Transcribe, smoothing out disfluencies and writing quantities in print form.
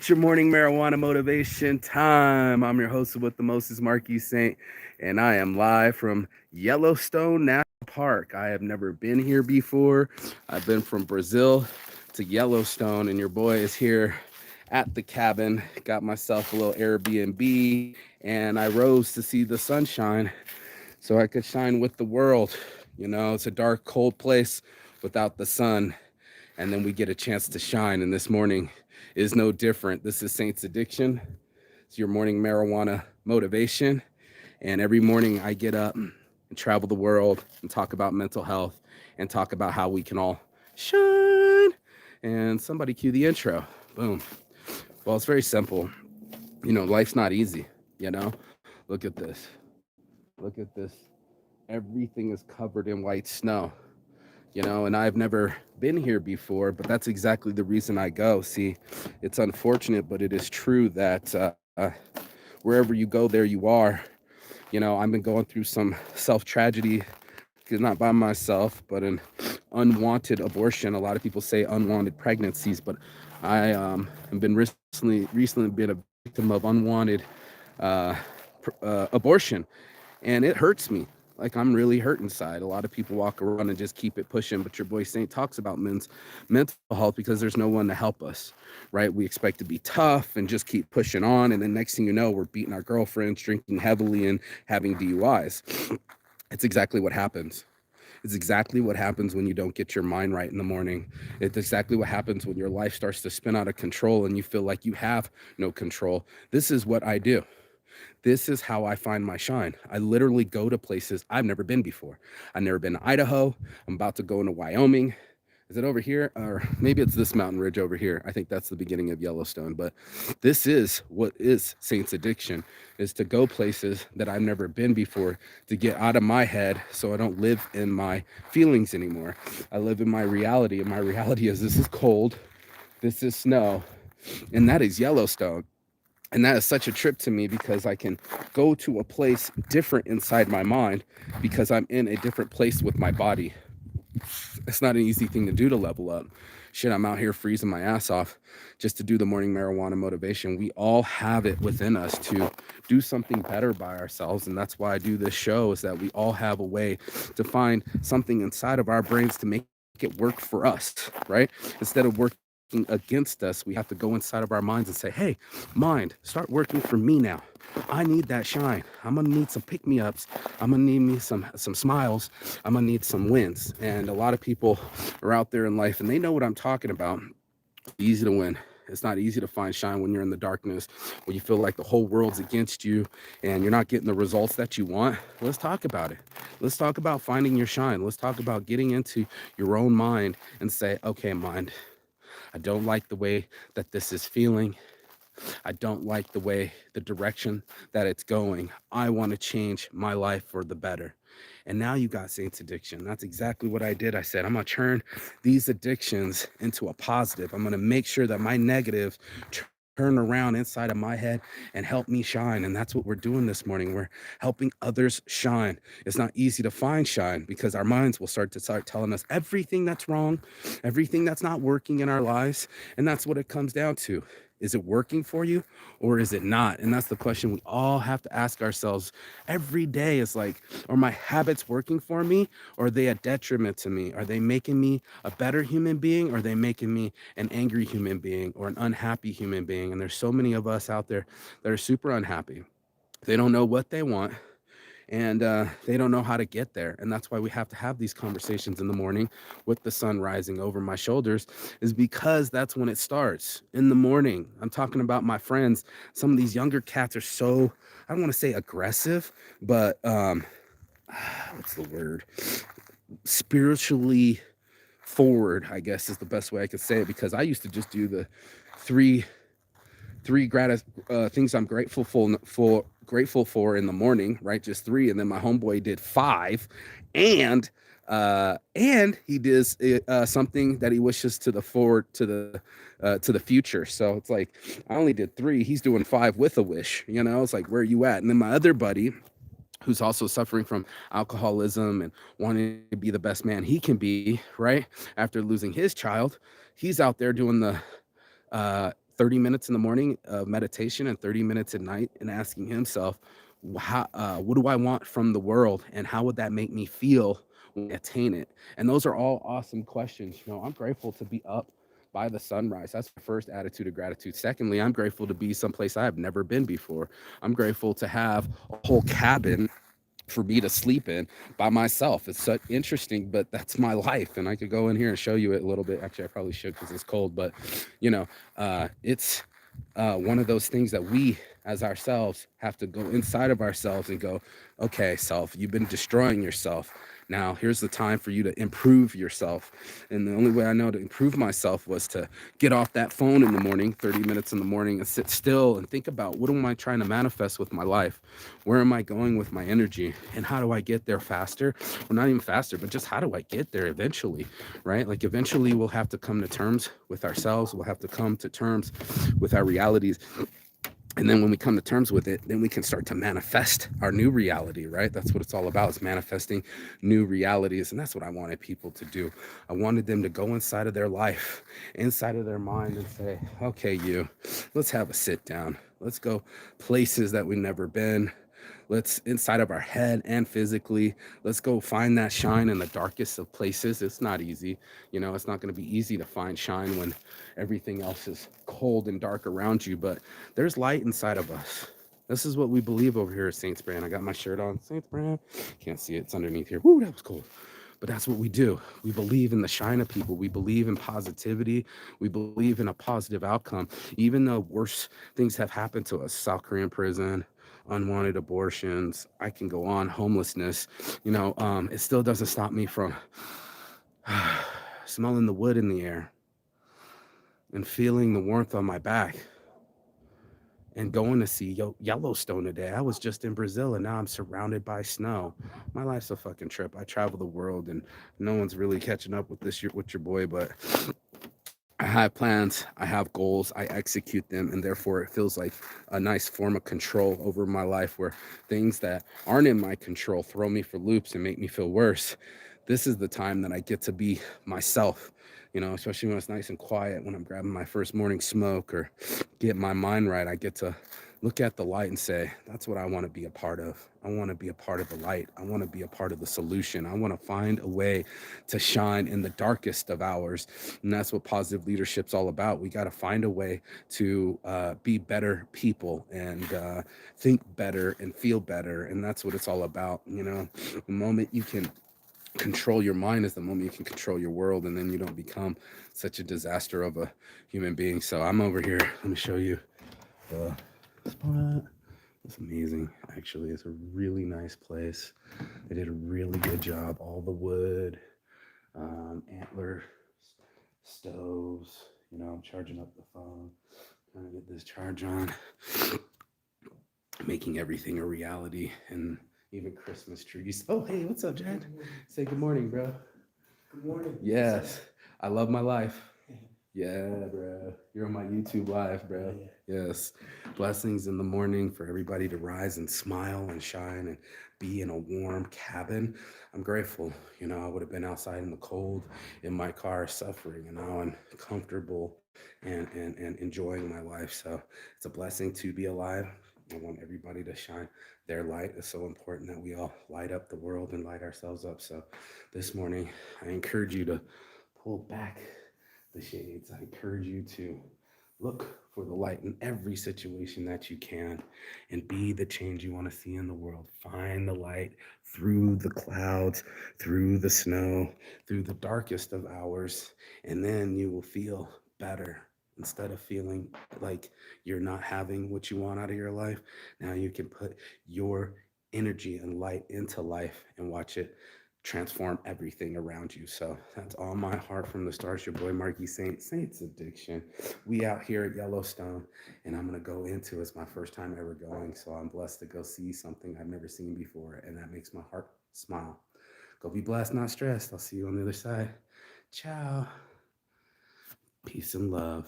It's your morning marijuana motivation time. I'm your host with the most, Marquis Saint, and I am live from Yellowstone National Park. I have never been here before. I've been from Brazil to Yellowstone, and your boy is here at the cabin. Got myself a little Airbnb, and I rose to see the sunshine so I could shine with the world. You know, it's a dark, cold place without the sun, and then we get a chance to shine. And this morning is no different. This is Saints Addiction. It's your morning marijuana motivation. And every morning I get up and travel the world and talk about mental health and talk about how we can all shine. And somebody cue the intro. Boom. Well, it's very simple. You know, life's not easy. You know, look at this. Look at this. Everything is covered in white snow. You know, and I've never been here before, but that's exactly the reason I go. See, it's unfortunate, but it is true that wherever you go, there you are. You know, I've been going through some self tragedy, not by myself, but an unwanted abortion. A lot of people say unwanted pregnancies, but I have been recently been a victim of unwanted uh, abortion, and it hurts me. Like, I'm really hurt inside. A lot of people walk around and just keep it pushing, but your boy Saint talks about men's mental health because there's no one to help us, right? We expect to be tough and just keep pushing on, and then next thing you know, we're beating our girlfriends, drinking heavily, and having DUIs. It's exactly what happens. It's exactly what happens when you don't get your mind right in the morning. It's exactly what happens when your life starts to spin out of control and you feel like you have no control. This is what I do. This is how I find my shine. I literally go to places I've never been before. I've never been to Idaho. I'm about to go into Wyoming. Is it over here? Or maybe it's this mountain ridge over here. I think that's the beginning of Yellowstone. But this is what is Saints Addiction, is to go places that I've never been before, to get out of my head so I don't live in my feelings anymore. I live in my reality, and my reality is this is cold, this is snow, and that is Yellowstone. And that is such a trip to me because I can go to a place different inside my mind because I'm in a different place with my body. It's not an easy thing to do to level up. Shit, I'm out here freezing my ass off just to do the morning marijuana motivation. We all have it within us to do something better by ourselves. And that's why I do this show, is that we all have a way to find something inside of our brains to make it work for us, right? Instead of working against us, we have to go inside of our minds and say, hey, mind, start working for me now. I need that shine. I'm gonna need some pick-me-ups. I'm gonna need me some smiles. I'm gonna need some wins. And a lot of people are out there in life and they know what I'm talking about. It's easy to win. It's not easy to find shine when you're in the darkness, when you feel like the whole world's against you and you're not getting the results that you want. Let's talk about it. Let's talk about finding your shine. Let's talk about getting into your own mind and say, okay, mind, I don't like the way that this is feeling. I don't like the direction that it's going. I want to change my life for the better. And now you got Saints Addiction. That's exactly what I did. I said, I'm going to turn these addictions into a positive. I'm going to make sure that my negatives turn around inside of my head and help me shine. And that's what we're doing this morning. We're helping others shine. It's not easy to find shine because our minds will start telling us everything that's wrong, everything that's not working in our lives. And that's what it comes down to. Is it working for you or is it not? And that's the question we all have to ask ourselves every day. Is like, are my habits working for me, or are they a detriment to me? Are they making me a better human being, or are they making me an angry human being or an unhappy human being? And there's so many of us out there that are super unhappy. They don't know what they want, and they don't know how to get there. And that's why we have to have these conversations in the morning with the sun rising over my shoulders, is because that's when it starts in the morning. I'm talking about my friends. Some of these younger cats are so, I don't want to say aggressive, but what's the word, spiritually forward, I guess is the best way I could say it, because I used to just do the three things I'm grateful for in the morning, right? Just three. And then my homeboy did five, and he does something that he wishes to the forward to the future. So it's like, I only did three, he's doing five with a wish. You know, it's like, where are you at? And then my other buddy, who's also suffering from alcoholism and wanting to be the best man he can be, right, after losing his child, he's out there doing the 30 minutes in the morning of meditation and 30 minutes at night, and asking himself, what do I want from the world, and how would that make me feel when I attain it? And those are all awesome questions. I'm grateful to be up by the sunrise. That's my first attitude of gratitude. Secondly, I'm grateful to be someplace I have never been before. I'm grateful to have a whole cabin for me to sleep in by myself. It's so interesting, but that's my life. And I could go in here and show you it a little bit. Actually, I probably should because it's cold, but it's one of those things that we as ourselves have to go inside of ourselves and go, okay, self, you've been destroying yourself. Now here's the time for you to improve yourself. And the only way I know to improve myself was to get off that phone in the morning, 30 minutes in the morning, and sit still and think about, what am I trying to manifest with my life? Where am I going with my energy? And how do I get there faster? Well, not even faster, but just how do I get there eventually, right? Like eventually we'll have to come to terms with ourselves. We'll have to come to terms with our realities. And then when we come to terms with it, then we can start to manifest our new reality, right? That's what it's all about, is manifesting new realities. And that's what I wanted people to do. I wanted them to go inside of their life, inside of their mind, and say, okay, let's have a sit down. Let's go places that we've never been. Let's, inside of our head and physically, let's go find that shine in the darkest of places. It's not easy. It's not going to be easy to find shine when everything else is cold and dark around you, but there's light inside of us. This is what we believe over here at Saints Brand. I got my shirt on, Saints Brand. Can't see it, it's underneath here. Woo, that was cold. But that's what we do. We believe in the shine of people. We believe in positivity. We believe in a positive outcome. Even though worse things have happened to us, South Korean prison, unwanted abortions, I can go on, homelessness, it still doesn't stop me from smelling the wood in the air and feeling the warmth on my back and going to see Yellowstone today. I was just in Brazil and now I'm surrounded by snow. My life's a fucking trip. I travel the world and no one's really catching up with your boy, but I have plans, I have goals, I execute them, and therefore it feels like a nice form of control over my life, where things that aren't in my control throw me for loops and make me feel worse. This is the time that I get to be myself, especially when it's nice and quiet, when I'm grabbing my first morning smoke or get my mind right. I get to look at the light and say, that's what I want to be a part of. I want to be a part of the light. I want to be a part of the solution. I want to find a way to shine in the darkest of hours. And that's what positive leadership's all about. We got to find a way to be better people and think better and feel better. And that's what it's all about. The moment you can control your mind is the moment you can control your world, and then you don't become such a disaster of a human being. So I'm over here. Let me show you the spot. It's amazing. Actually, it's a really nice place. They did a really good job. All the wood, antler stoves. I'm charging up the phone, trying to get this charge on, making everything a reality, and even Christmas trees. Oh, hey, what's up, Jen? Say good morning, bro. Good morning. Yes, I love my life. Yeah, bro. You're on my YouTube live, bro. Yes. Blessings in the morning for everybody to rise and smile and shine and be in a warm cabin. I'm grateful. I would have been outside in the cold in my car suffering, and now I'm comfortable and enjoying my life. So it's a blessing to be alive. I want everybody to shine their light. It's so important that we all light up the world and light ourselves up. So this morning, I encourage you to pull back the shades. I encourage you to look for the light in every situation that you can and be the change you want to see in the world. Find the light through the clouds, through the snow, through the darkest of hours, and then you will feel better. Instead of feeling like you're not having what you want out of your life, now you can put your energy and light into life and watch it transform everything around you. So that's all my heart from the stars. Your boy Marky Saints Addiction. We out here at Yellowstone, and I'm gonna go into, it's my first time ever going, so I'm blessed to go see something I've never seen before, and that makes my heart smile. Go be blessed, not stressed. I'll see you on the other side. Ciao. Peace and love.